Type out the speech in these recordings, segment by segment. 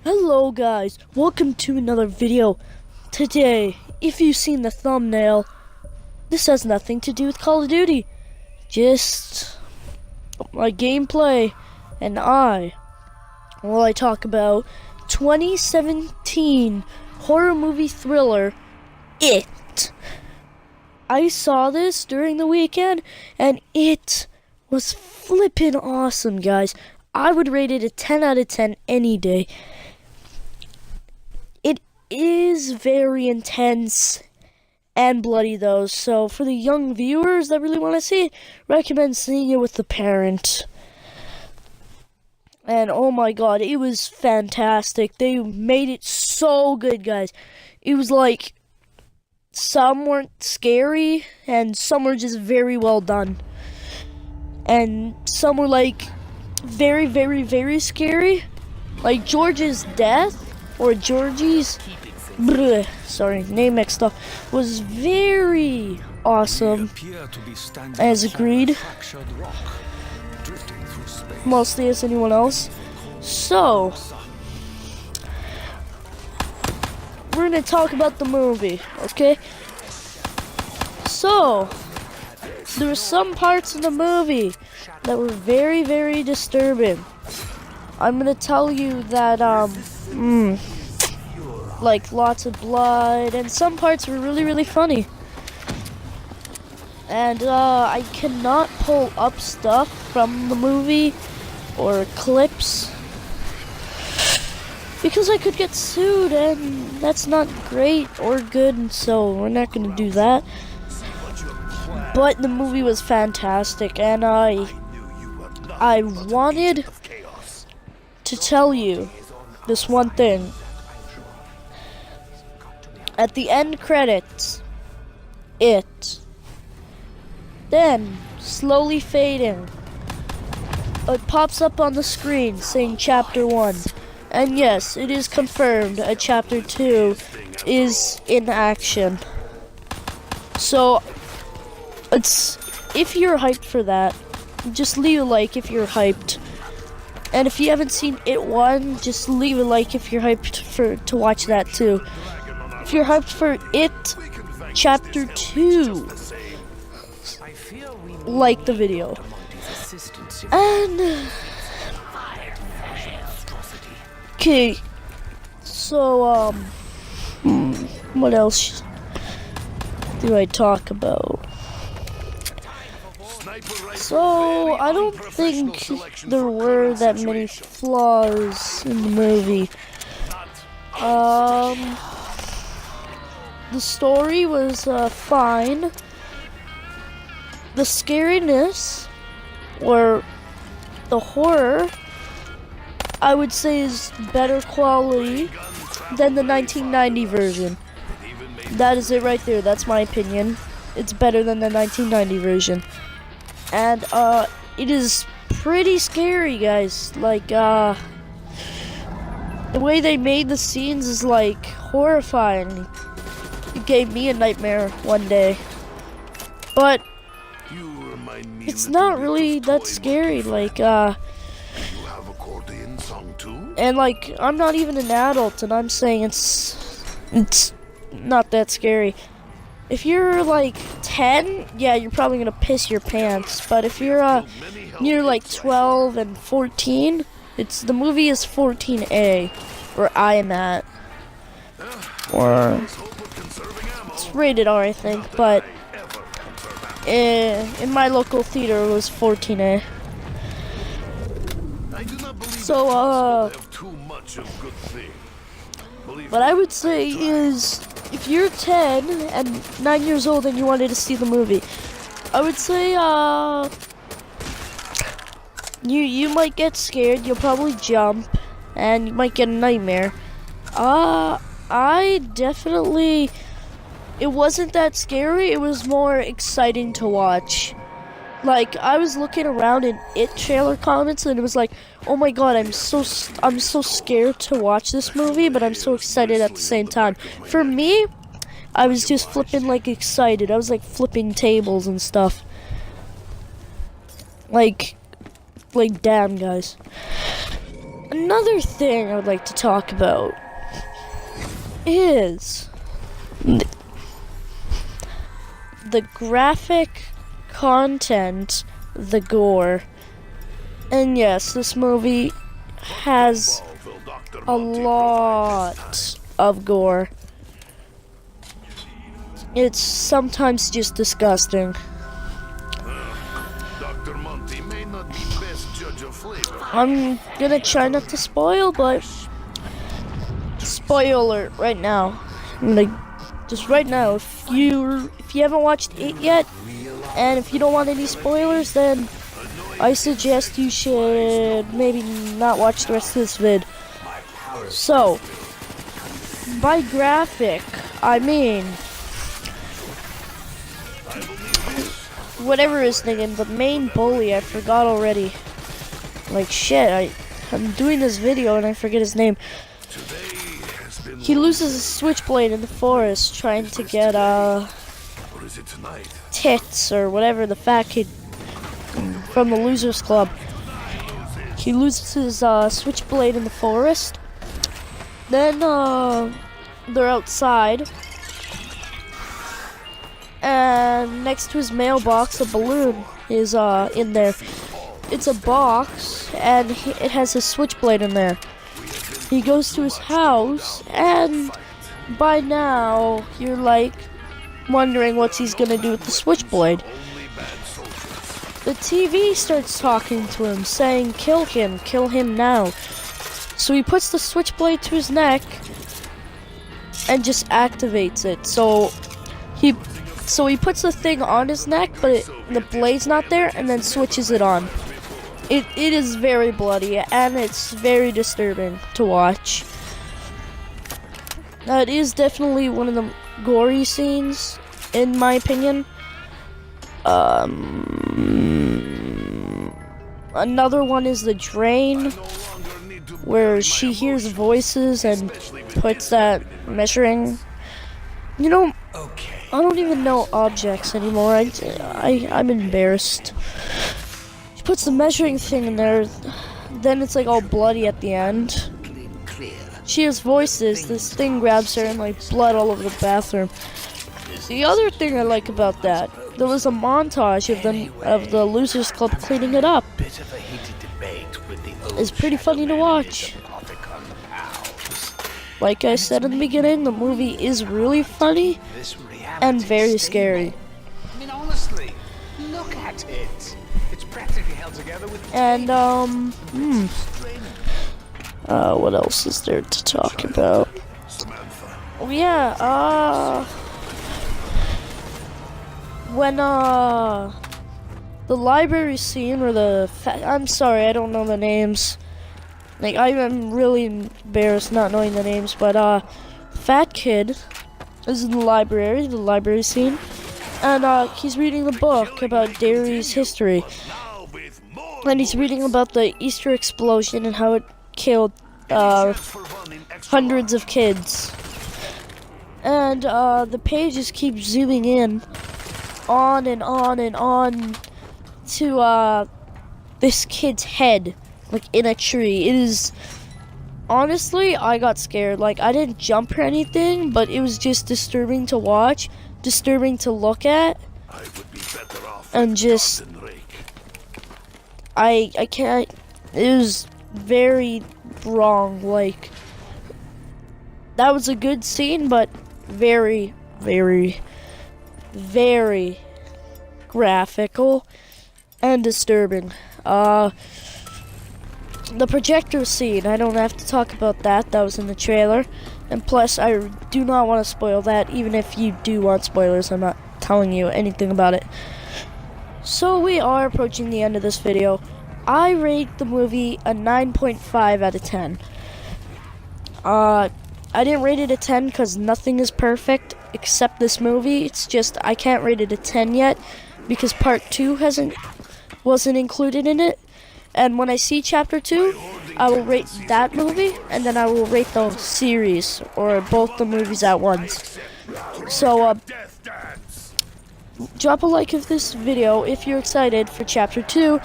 Hello guys, welcome to another video. Today, if you've seen the thumbnail, this has nothing to do with Call of Duty. Just my gameplay and I talk about 2017 horror movie thriller, It. I saw this during the weekend and it was flippin' awesome, guys. I would rate it a 10 out of 10 any day. It is very intense and bloody though, so for the young viewers that really want to see it, recommend seeing it with the parent. And oh my god, it was fantastic. They made it so good, guys. It was like, some weren't scary, and some were just very well done. And some were like, very, very, very scary. Like George's death, or Georgie's, sorry, name mixed up, was very awesome, as agreed. Mostly as anyone else. So, we're gonna talk about the movie, okay? So, there were some parts in the movie that were very, very disturbing. I'm gonna tell you that, like lots of blood, and some parts were really, really funny. And, I cannot pull up stuff from the movie, or clips, because I could get sued, and that's not great or good, so we're not gonna do that. But the movie was fantastic, and I wanted to tell you this one thing. At the end credits, it then slowly fading, it pops up on the screen saying Chapter 1. And yes, it is confirmed a Chapter 2 is in action. So, if you're hyped for that, just leave a like if you're hyped. And if you haven't seen It 1, just leave a like if you're hyped to watch that too. If you're hyped for It Chapter 2, like the video. And okay, so what else do I talk about? So I don't think there were that many flaws in the movie. The story was fine. The scariness, or the horror, I would say is better quality than the 1990 version. That is it right there. That's my opinion. It's better than the 1990 version. And it is pretty scary, guys. Like the way they made the scenes is like horrifying. It gave me a nightmare one day. But it's not really that scary, like, and like, I'm not even an adult, and I'm saying it's not that scary. If you're like 10, yeah, you're probably gonna piss your pants, but if you're near like 12 and 14, the movie is 14A, where I am at, or it's rated R, I think, but in my local theater it was 14A. So what I would say is, if you're 10 and 9 years old and you wanted to see the movie, I would say you might get scared, you'll probably jump, and you might get a nightmare. I definitely, it wasn't that scary, it was more exciting to watch. Like, I was looking around in It trailer comments and it was like, oh my god, I'm so scared to watch this movie, but I'm so excited at the same time. For me, I was just flipping like excited. I was like flipping tables and stuff. Like damn, guys. Another thing I would like to talk about is the graphic content, the gore. And yes, this movie has a lot of gore. It's sometimes just disgusting. I'm gonna try not to spoil, but spoiler alert right now. I'm gonna just right now. If you haven't watched it yet, and if you don't want any spoilers, then I suggest you should maybe not watch the rest of this vid. So, by graphic, I mean whatever his name, the main bully. I forgot already. Like shit, I'm doing this video and I forget his name. He loses a switchblade in the forest trying to get tits or whatever, the fat kid from the Losers Club. He loses his switchblade in the forest. Then they're outside, and next to his mailbox, a balloon is in there. It's a box, and it has his switchblade in there. He goes to his house, and by now, you're like wondering what he's gonna do with the switchblade. The TV starts talking to him, saying, kill him now. So he puts the switchblade to his neck, and just activates it. So he puts the thing on his neck, but the blade's not there, and then switches it on. It is very bloody, and it's very disturbing to watch. That is definitely one of the gory scenes, in my opinion. Another one is the drain, where she hears voices and puts that measuring. You know, I don't even know objects anymore. I'm embarrassed. Puts the measuring thing in there, then it's like all bloody at the end. She hears voices, this thing grabs her, and like blood all over the bathroom. The other thing I like about that, there was a montage of the Losers Club cleaning it up. It's pretty funny to watch. Like I said in the beginning, the movie is really funny and very scary. I mean, honestly, look at it. It's practically held together with and what else is there to talk about? Oh yeah, when the library scene or I'm sorry, I don't know the names. Like I'm really embarrassed not knowing the names, but fat kid is in the library scene. And he's reading the book about dairy's history. And he's reading about the Easter explosion and how it killed hundreds of kids. And the pages keep zooming in on and on and on to this kid's head, like in a tree. It is, honestly, I got scared. Like, I didn't jump or anything, but it was just disturbing to watch. Disturbing to look at, and just I can't. It was very wrong. Like, that was a good scene, but very, very, very graphical and disturbing. The projector scene, I don't have to talk about that. That was in the trailer. And plus, I do not want to spoil that. Even if you do want spoilers, I'm not telling you anything about it. So we are approaching the end of this video. I rate the movie a 9.5 out of 10. I didn't rate it a 10 because nothing is perfect except this movie. It's just I can't rate it a 10 yet because part 2 wasn't included in it. And when I see chapter 2, I will rate that movie, and then I will rate the series, or both the movies at once. So, drop a like of this video if you're excited for chapter 2,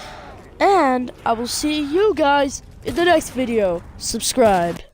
And I will see you guys in the next video. Subscribe.